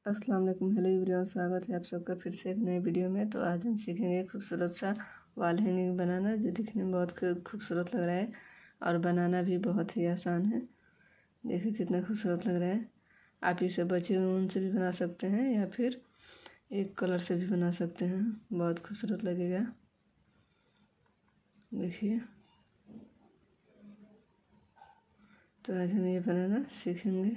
अस्सलाम वालेकुम। Hello everyone, स्वागत है आप सबका फिर से एक नए वीडियो में। तो आज हम सीखेंगे खूबसूरत सा वॉल हैंगिंग बनाना, जो दिखने में बहुत खूबसूरत लग रहा है और बनाना भी बहुत ही आसान है। देखिए कितना खूबसूरत लग रहा है। आप इसे बचे हुए ऊन से भी बना सकते हैं या फिर एक कलर से भी बना सकते हैं, बहुत खूबसूरत लगेगा। देखिए, तो आज हम ये बनाना सीखेंगे।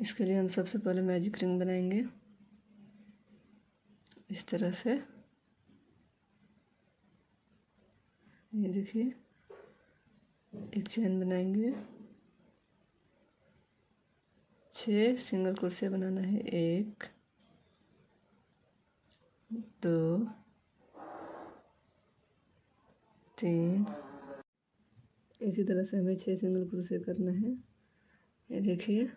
इसके लिए हम सबसे पहले मैजिक रिंग बनाएंगे इस तरह से। ये देखिए, एक चैन बनाएंगे, 6 सिंगल क्रोशे बनाना है। 1 2 3, इसी तरह से हमें 6 सिंगल क्रोशे करना है। ये देखिए,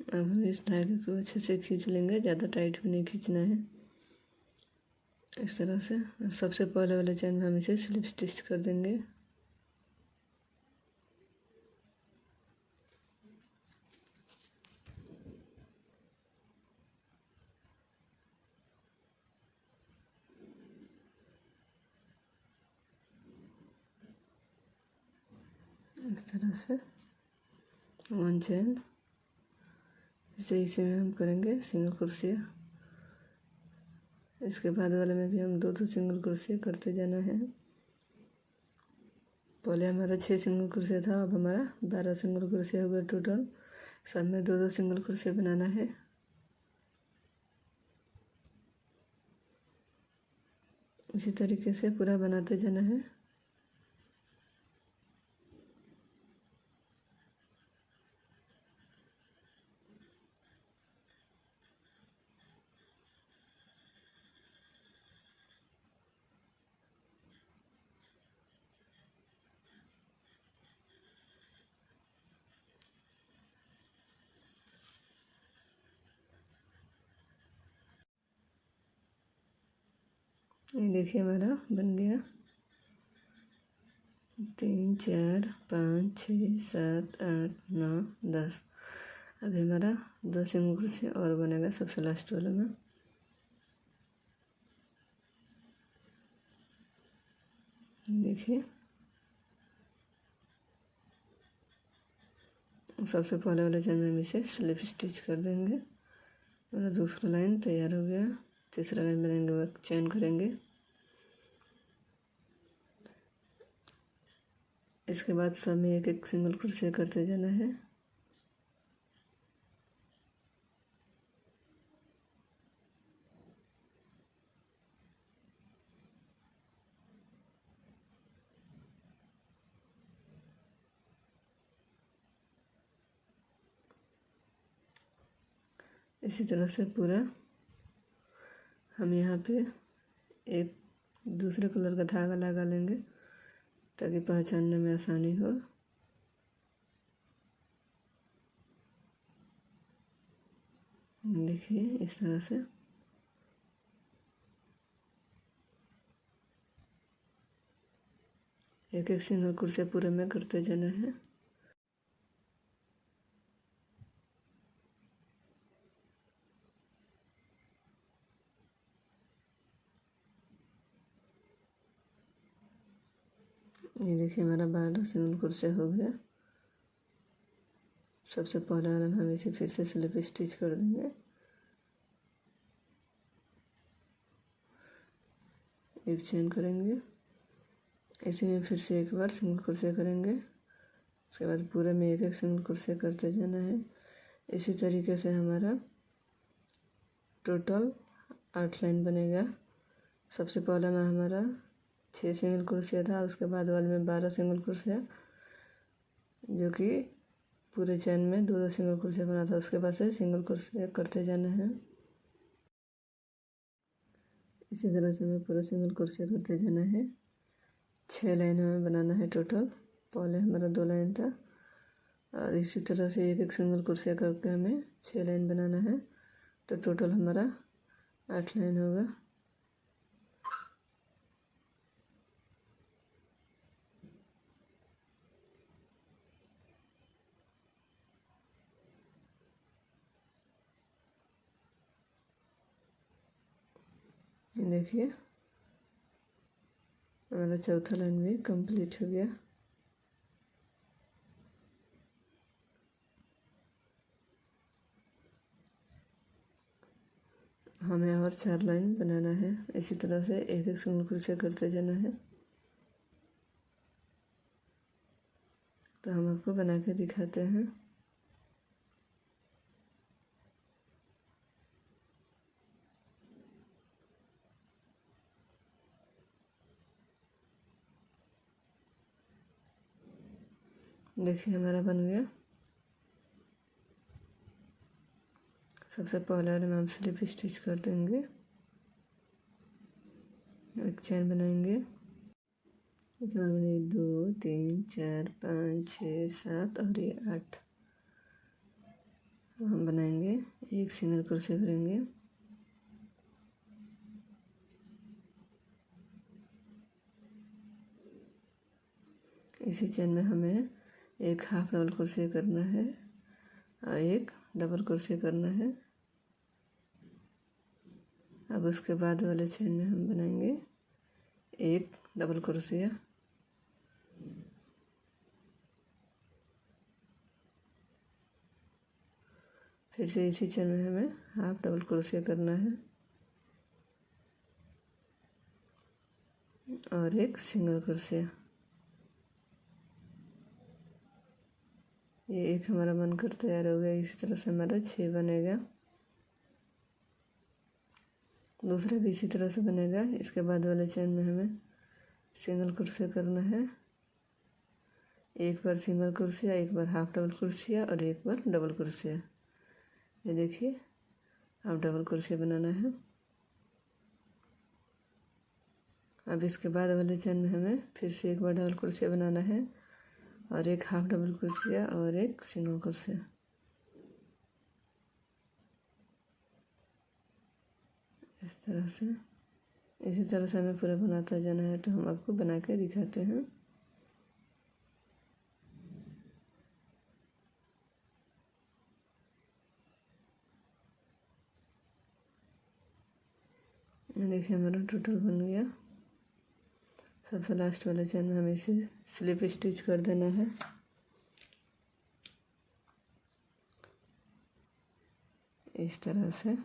अब हम इस धागे को अच्छे से खींच लेंगे, ज़्यादा टाइट भी नहीं खींचना है। इस तरह से सबसे पहले वाले चैन में हम इसे स्लिप स्टिच कर देंगे। इस तरह से 1 चैन, इसे में हम करेंगे सिंगल क्रोशिया। इसके बाद वाले में भी हम 2 सिंगल क्रोशिया करते जाना है। पहले हमारा 6 सिंगल क्रोशिया था, अब हमारा 12 सिंगल क्रोशिया हो गया टोटल। सब में 2 सिंगल क्रोशिया बनाना है। इसी तरीके से पूरा बनाते जाना है। ये देखिए हमारा बन गया। 3 4 5 6 7 8 9 10। अभी हमारा 2 सिंगल क्रोशिया और बनेगा सबसे लास्ट वाले में। देखिए, सबसे पहले वाले चैन में हम इसे स्लिप स्टिच कर देंगे। हमारा दूसरा लाइन तैयार हो गया। तीसरा लाइन बनाएंगे, चैन करेंगे। इसके बाद सब में एक एक सिंगल क्रोशिया करते जाना है। इसी तरह से पूरा हम यहाँ पे एक दूसरे कलर का धागा लगा लेंगे ताकि पहचानने में आसानी हो। देखिए इस तरह से एक एक सिंगल क्रोशिया पूरे में करते जाना है। ये देखिए हमारा 12 सिंगल क्रोशिया हो गया। सबसे पहला वाला हम इसे फिर से स्लिप स्टिच कर देंगे। एक चेन करेंगे, इसी में फिर से एक बार सिंगल क्रोशिया करेंगे। उसके बाद पूरे में एक एक सिंगल क्रोशिया करते जाना है। इसी तरीके से हमारा टोटल 8 लाइन बनेगा। सबसे पहला में हमारा 6 सिंगल क्रोशिया था, उसके बाद वाले में 12 सिंगल क्रोशिया, जो कि पूरे चैन में 2 सिंगल क्रोशिया बना था। उसके बाद से सिंगल क्रोशिया करते जाना है। इसी तरह से हमें पूरा सिंगल क्रोशिया करते जाना है। 6 लाइन हमें बनाना है टोटल। पहले हमारा 2 लाइन था और इसी तरह से एक एक सिंगल क्रोशिया करके हमें 6 लाइन बनाना है। तो टोटल हमारा 8 लाइन होगा। ये देखिए हमारा चौथा लाइन भी कंप्लीट हो गया। हमें और 4 लाइन बनाना है। इसी तरह से एक एक सिंगल क्रोशिया करते जाना है। तो हम आपको बना के दिखाते हैं। देखिए हमारा बन गया। सबसे पहले वाले में हम स्लिप स्टिच कर देंगे, एक चैन बनाएंगे। एक बार बने 2 3 4 5 6 7 और ये 8 हम बनाएंगे। एक सिंगल क्रोशिया करेंगे, इसी चेन में हमें एक हाफ डबल क्रोशिया करना है और एक डबल क्रोशिया करना है। अब उसके बाद वाले चेन में हम बनाएंगे एक डबल क्रोशिया, फिर से इसी चेन में हमें हाफ डबल क्रोशिया करना है और एक सिंगल क्रोशिया। ये एक हमारा बनकर तैयार हो गया। इसी तरह से हमारा 6 बनेगा। दूसरा भी इसी तरह से बनेगा। इसके बाद वाले चेन में हमें सिंगल क्रोशिया करना है। एक बार सिंगल क्रोशिया, एक बार हाफ डबल क्रोशिया और एक बार डबल क्रोशिया। ये देखिए अब डबल क्रोशिया बनाना है। अब इसके बाद वाले चेन में हमें फिर से एक बार डबल क्रोशिया बनाना है और एक हाफ डबल क्रोशिया और एक सिंगल क्रोशिया। इस तरह से इसी तरह से हमें पूरा बनाता जाना है। तो हम आपको बना के दिखाते हैं। देखिए हमारा टोटल बन गया। सबसे लास्ट वाले चेन में हमें इसे स्लिप स्टिच कर देना है। इस तरह से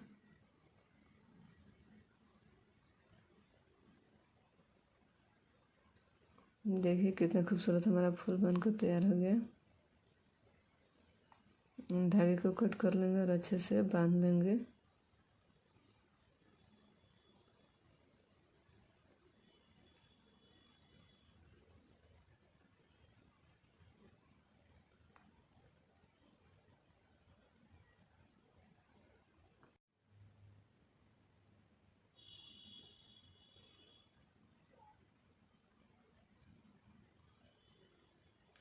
देखिए कितना खूबसूरत हमारा फूल बनकर तैयार हो गया। धागे को कट कर लेंगे और अच्छे से बांध लेंगे।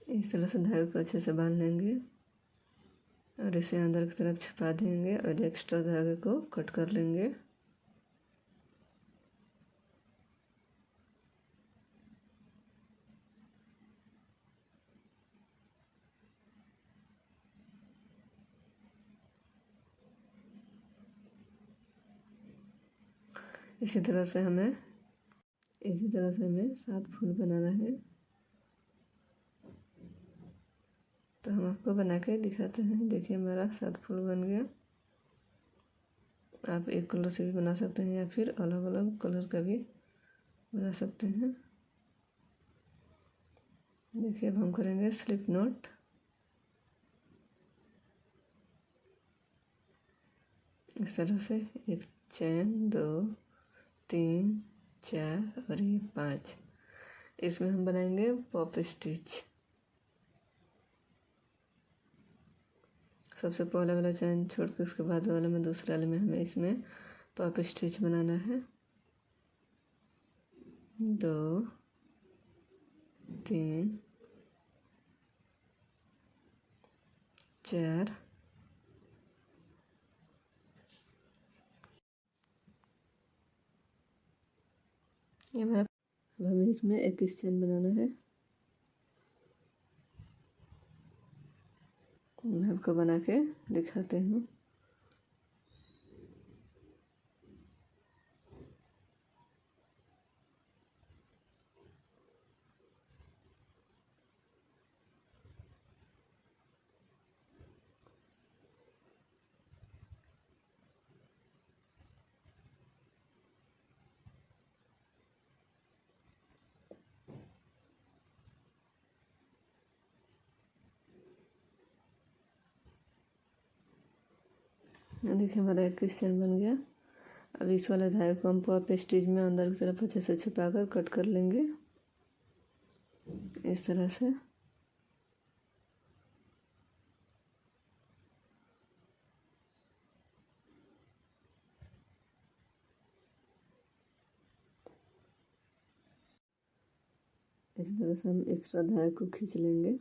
इस तरह से धागे को अच्छे से बांध लेंगे और इसे अंदर की तरफ छिपा देंगे और एक्स्ट्रा धागे को कट कर लेंगे। इसी तरह से हमें 7 फूल बनाना है। तो हम आपको बना के दिखाते हैं। देखिए हमारा 7 फूल बन गया। आप एक कलर से भी बना सकते हैं या फिर अलग अलग कलर का भी बना सकते हैं। देखिए अब हम करेंगे स्लिप नॉट। इस तरह से एक चैन 2 3 4 और ये 5। इसमें हम बनाएंगे पॉप स्टिच। सबसे पहले वाला चैन छोड़ के उसके बाद वाले में दूसरे वाले में हमें इसमें पॉप स्टिच बनाना है। 2 3 4 ये हमारा। अब हमें इसमें एक चैन बनाना है। मैं आपको बना के दिखाते हूँ। देखिए हमारा एक क्वेश्चन बन गया। अब इस वाले धागे को हम पॉप स्टिच में अंदर की तरफ अच्छे से छुपा कर कट कर लेंगे इस तरह से। इस तरह से हम एक्स्ट्रा धागे को खींच लेंगे।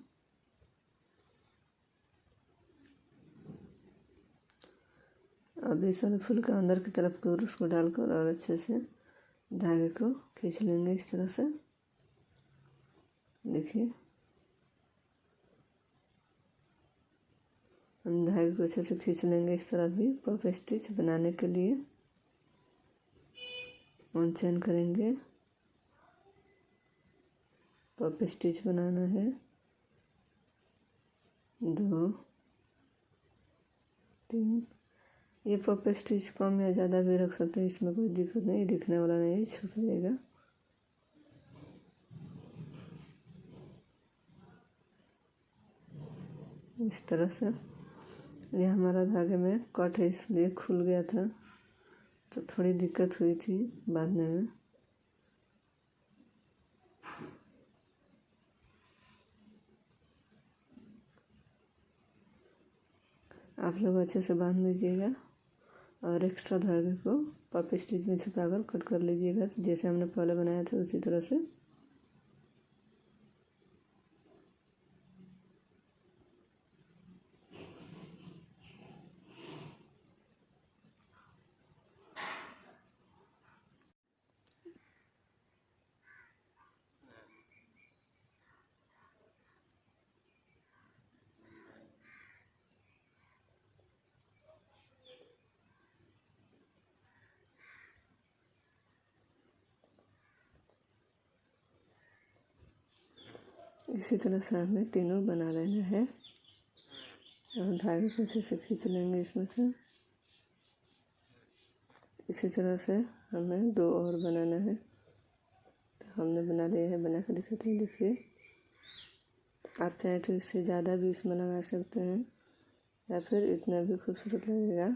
अब इस वाले फूल के अंदर की तरफ को उसको डालकर और अच्छे से धागे को खींच लेंगे इस तरह से। देखिए हम धागे को अच्छे से खींच लेंगे इस तरफ भी पफ स्टिच बनाने के लिए। वन चेन करेंगे, पफ स्टिच बनाना है 2 3। ये पफ स्टिच कम या ज़्यादा भी रख सकते हैं, इसमें कोई दिक्कत नहीं, दिखने वाला नहीं, छुप जाएगा। इस तरह से ये हमारा धागे में कट है इसलिए खुल गया था, तो थोड़ी दिक्कत हुई थी बांधने में। आप लोग अच्छे से बांध लीजिएगा और एक्स्ट्रा धागे को पफ स्टिच में छुपाकर कट कर लीजिएगा, तो जैसे हमने पहले बनाया था उसी तरह से। इसी तरह से हमें तीनों बना लेना है और धागे को अच्छे से खींच लेंगे इसमें से। इसी तरह से हमें 2 और बनाना है, तो हमने बना लिया है। बना कर दिखाते हैं, देखिए आप चाहें तो इससे ज़्यादा भी इसमें लगा सकते हैं या फिर इतना भी खूबसूरत लगेगा।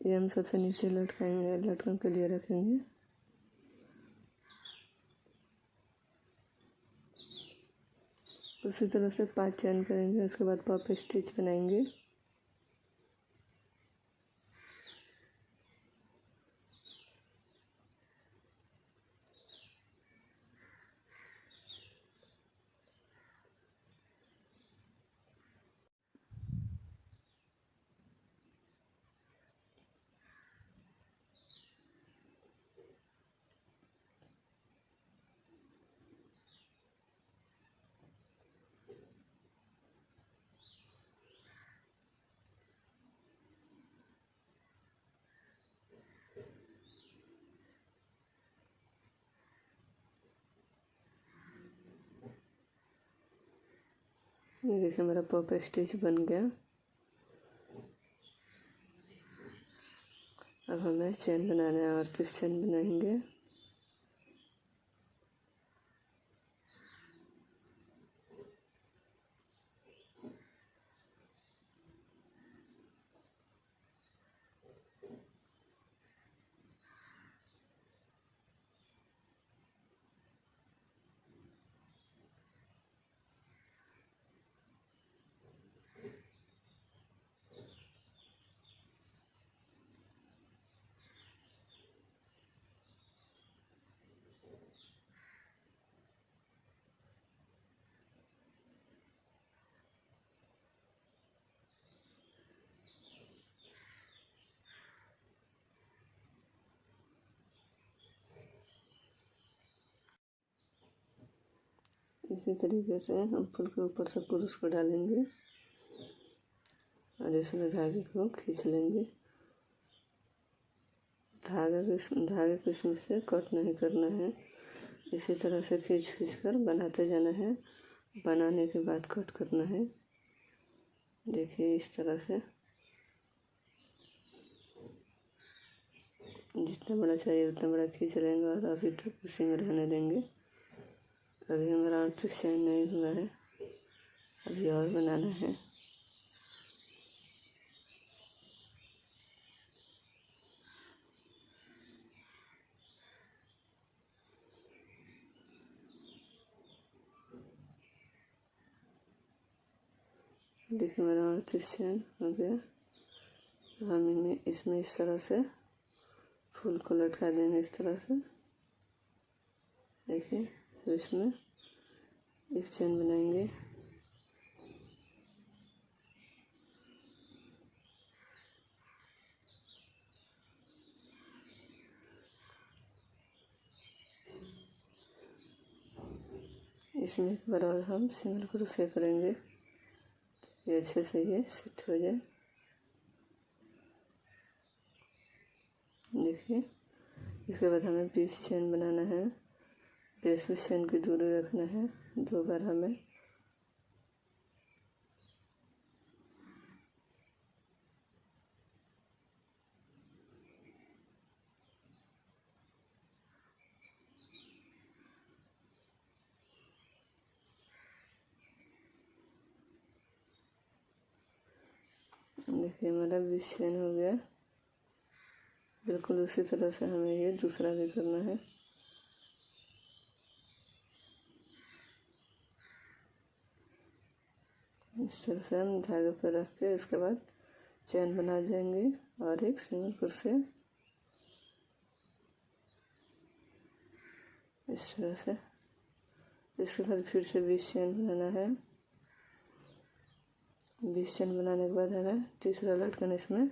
ये हम सबसे नीचे लटकाएंगे, लटकन के लिए रखेंगे। उसी तरह से 5 चेन करेंगे, उसके बाद पफ स्टिच बनाएंगे। ये देखिए हमारा पफ स्टिच बन गया। अब हमें चेन बनाना है, 38 चेन बनाएंगे। इसी तरीके से हम फूल के ऊपर से कुरुस को डालेंगे और इसमें धागे को खींच लेंगे। धागे को इसमें से कट नहीं करना है, इसी तरह से खींच खींच कर बनाते जाना है। बनाने के बाद कट करना है। देखिए इस तरह से जितना बड़ा चाहिए उतना बड़ा खींच लेंगे और अभी तक उसी में रहने देंगे। अभी हमारा 38 चैन नहीं हुआ है, अभी और बनाना है। देखिए मेरा 38 चैन हो गया। अब हम इसमें इस तरह से फूल को लटका देंगे, इस तरह से। देखिए अब इसमें एक चैन बनाएंगे। इसमें एक बार और हम सिंगल क्रोशे करेंगे, ये अच्छे से ये सेट हो जाए। देखिए इसके बाद हमें 20 चैन बनाना है। 20 चैन की दूरी रखना है 2 बार हमें। देखिए हमारा 20 चैन हो गया। बिल्कुल उसी तरह से हमें ये दूसरा भी करना है। इस तरह से हम धागे पर रख के इसके बाद चैन बना जाएंगे और एक सिंगल क्रोशे इस तरह से। इसके बाद फिर से 20 चैन बनाना है। 20 चैन बनाने के बाद हमें तीसरा लटकन इसमें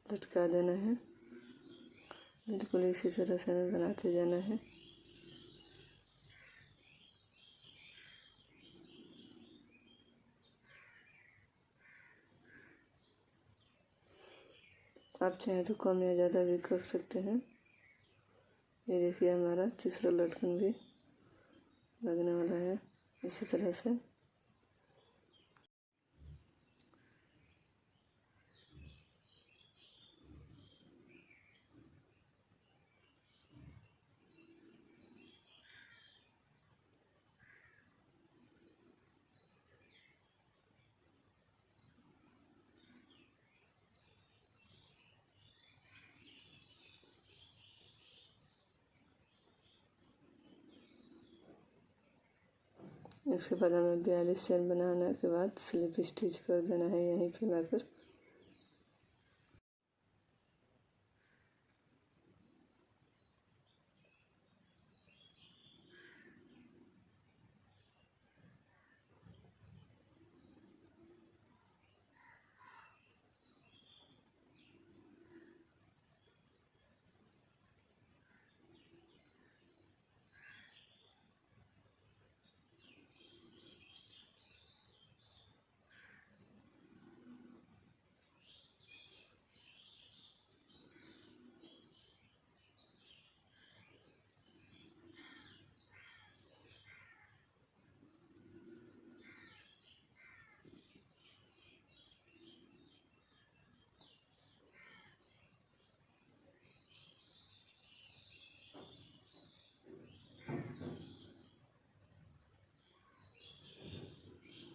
लटका देना है। बिल्कुल इसी तरह से हमें बनाते जाना है। आप चाहें तो कम या ज़्यादा भी कर सकते हैं। ये देखिए हमारा तीसरा लटकन भी लगने वाला है इसी तरह से। इसके बाद हमें 42 चैन बनाने के बाद स्लिप स्टिच कर देना है यहीं पे लाकर।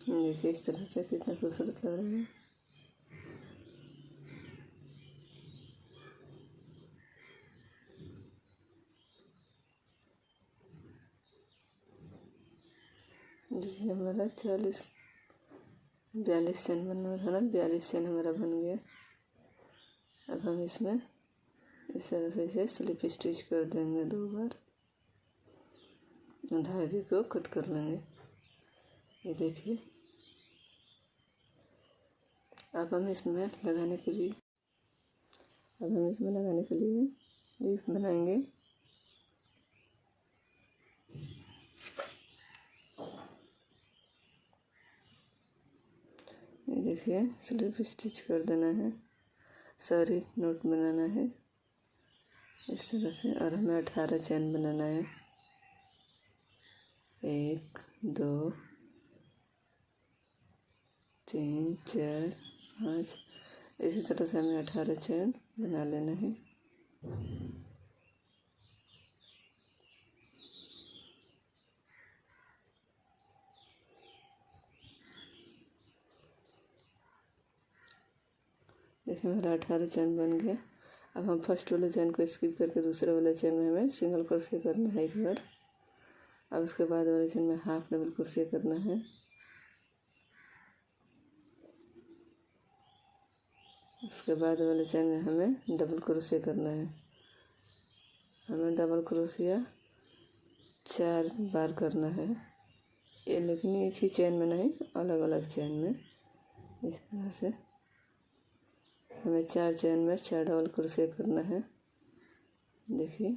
देखिए इस तरह से कितना खूबसूरत लग रहा है। देखिए हमारा 42 चैन बनना था ना, 42 चैन हमारा बन गया। अब हम इसमें इस तरह से इसे स्लिप स्टिच कर देंगे 2 बार। धागे को कट कर लेंगे। ये देखिए अब हम इसमें लगाने के लिए लीफ बनाएंगे। ये देखिए स्लिप स्टिच कर देना है, सारी नोट बनाना है इस तरह से। और हमें 18 चैन बनाना है। 1 2 3 4 5 इसी तरह से हमें 18 चैन बना लेना है। देखिए हमारा 18 चैन बन गया। अब हम फर्स्ट वाले चैन को स्किप करके दूसरे वाले चैन में हमें सिंगल क्रोशिया करना है एक बार। अब उसके बाद वाले चैन में हाफ डबल क्रोशिया करना है। उसके बाद वाले चैन में हमें डबल क्रोशिया करना है। हमें डबल क्रोशिया 4 बार करना है, ये लेकिन एक ही चैन में नहीं, अलग अलग चैन में। इस तरह से हमें 4 चैन में 4 डबल क्रोशिया करना है। देखिए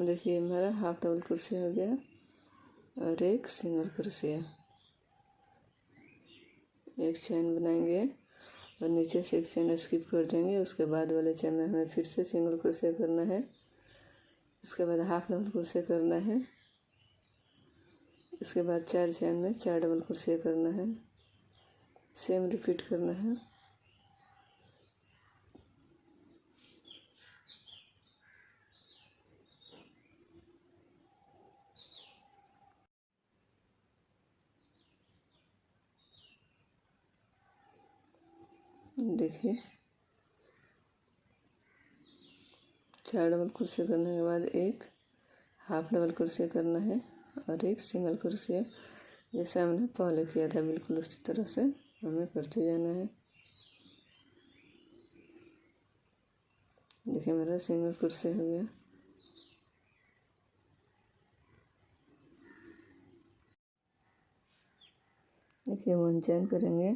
देखिए हमारा हाफ डबल क्रोशिया हो गया और एक सिंगल क्रोशिया। एक चैन बनाएंगे और नीचे से एक चैन स्किप कर देंगे। उसके बाद वाले चैन में हमें फिर से सिंगल क्रोशिया करना है। उसके बाद हाफ डबल क्रोशिया करना है। इसके बाद 4 चैन में 4 डबल क्रोशिया करना है। सेम रिपीट करना है। देखिए 4 डबल क्रोशिया करने के बाद एक हाफ डबल क्रोशिया करना है और एक सिंगल क्रोशिया, जैसा हमने पहले किया था बिल्कुल उसी तरह से हमें करते जाना है। देखिए मेरा सिंगल क्रोशिया हो गया। देखिए 1 चैन करेंगे।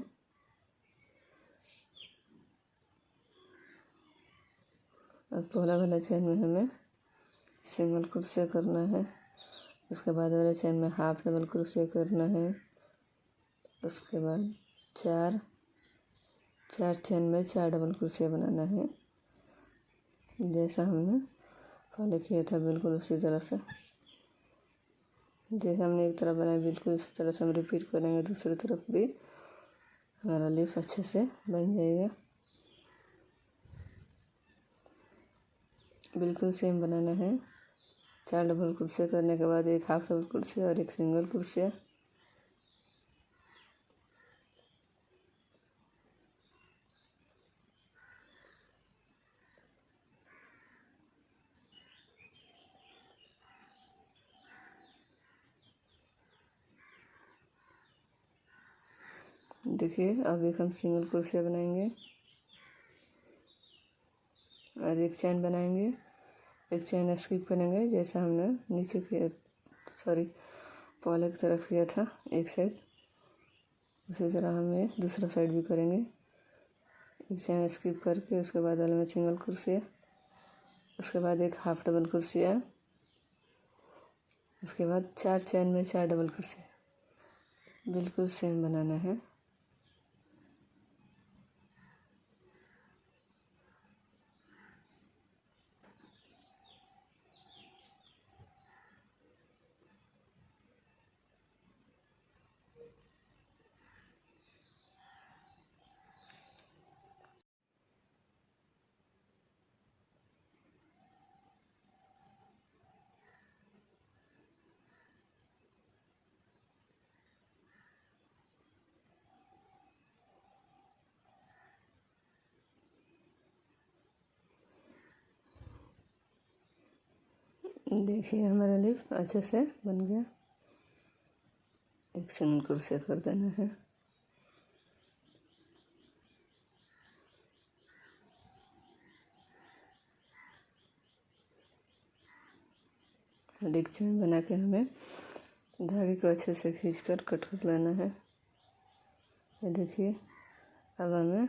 अब पहला वाला चैन में हमें सिंगल क्रोशिया करना है। उसके बाद वाले चैन में हाफ डबल क्रोशिया करना है। उसके बाद 4 चैन में 4 डबल क्रोशिया बनाना है, जैसा हमने पहले किया था बिल्कुल उसी तरह से। जैसे हमने एक तरफ बनाया बिल्कुल उसी तरह से हम रिपीट करेंगे, दूसरी तरफ भी हमारा लीफ अच्छे से बन जाएगा। बिल्कुल सेम बनाना है। 4 डबल क्रोशिया करने के बाद एक हाफ डबल क्रोशिया और एक सिंगल क्रोशिया। देखिए अब एक हम सिंगल क्रोशिया बनाएंगे और एक चैन बनाएंगे। एक चैन स्किप करेंगे जैसा हमने नीचे किया, पहले की तरफ किया था एक साइड, उसी तरह हमें दूसरा साइड भी करेंगे। एक चैन स्किप करके उसके बाद वाले में सिंगल क्रोशिया, उसके बाद एक हाफ डबल क्रोशिया, उसके बाद 4 चैन में 4 डबल क्रोशिया। बिल्कुल सेम बनाना है। देखिए हमारा लीफ अच्छे से बन गया। एक सिंगल क्रोशिया कर देना है। और एक चैन बना के हमें धागे को अच्छे से खींचकर कट कर लेना है। ये देखिए अब हमें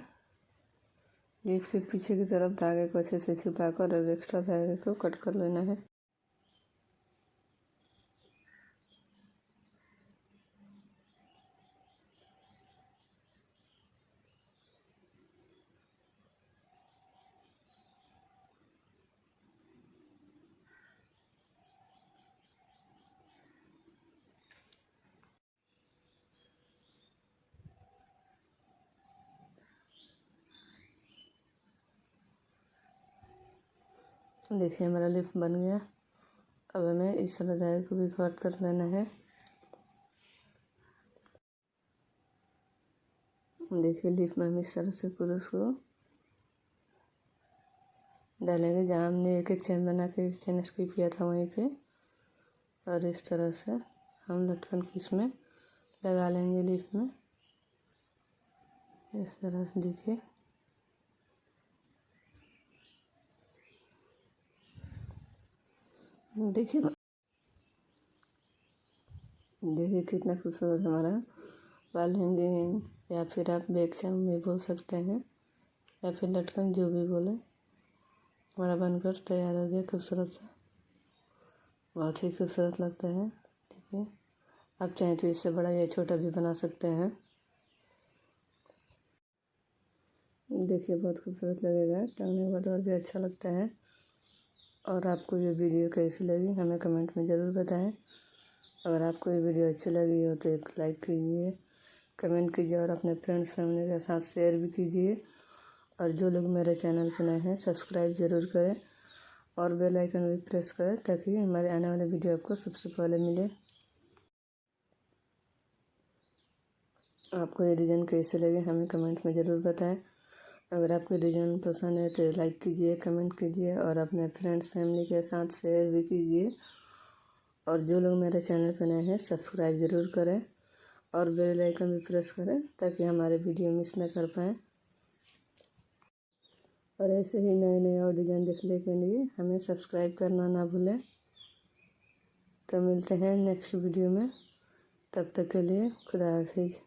लीफ के पीछे की तरफ धागे को अच्छे से छुपाकर और एक्स्ट्रा धागे को कट कर लेना है। देखिए हमारा लिप बन गया। अब हमें इस वाला धागे को भी कट कर लेना है। देखिए लिप में हम इस तरह से पूरा उसको डालेंगे जहाँ हमने एक एक चैन बना के एक चैन स्किप किया था वहीं पे, और इस तरह से हम लटकन को इसमें लगा लेंगे लिप में, इस तरह से। देखिए देखिए देखिए कितना खूबसूरत हमारा बाल हैंगिंग, या फिर आप बैक चैन भी बोल सकते हैं, या फिर लटकन, जो भी बोले, हमारा बनकर तैयार हो गया खूबसूरत सा। बहुत ही खूबसूरत लगता है। देखिए आप चाहें तो इससे बड़ा या छोटा भी बना सकते हैं। देखिए बहुत खूबसूरत लगेगा, टांगने के बाद और भी अच्छा लगता है। और आपको ये वीडियो कैसी लगी हमें कमेंट में ज़रूर बताएं। अगर आपको ये वीडियो अच्छी लगी हो तो एक लाइक कीजिए, कमेंट कीजिए और अपने फ्रेंड्स फैमिली के साथ शेयर भी कीजिए। और जो लोग मेरे चैनल पर नए हैं सब्सक्राइब ज़रूर करें और बेल आइकन भी प्रेस करें ताकि हमारे आने वाले वीडियो आपको सबसे पहले मिले। आपको ये डिज़ाइन कैसे लगे हमें कमेंट में ज़रूर बताएं। अगर आपको डिज़ाइन पसंद है तो लाइक कीजिए, कमेंट कीजिए और अपने फ्रेंड्स फैमिली के साथ शेयर भी कीजिए। और जो लोग मेरे चैनल पर नए हैं सब्सक्राइब ज़रूर करें और बेल आइकन भी प्रेस करें ताकि हमारे वीडियो मिस न कर पाएँ। और ऐसे ही नए नए और डिज़ाइन देखने के लिए हमें सब्सक्राइब करना ना भूलें। तो मिलते हैं नेक्स्ट वीडियो में, तब तक के लिए खुदा हाफिज़।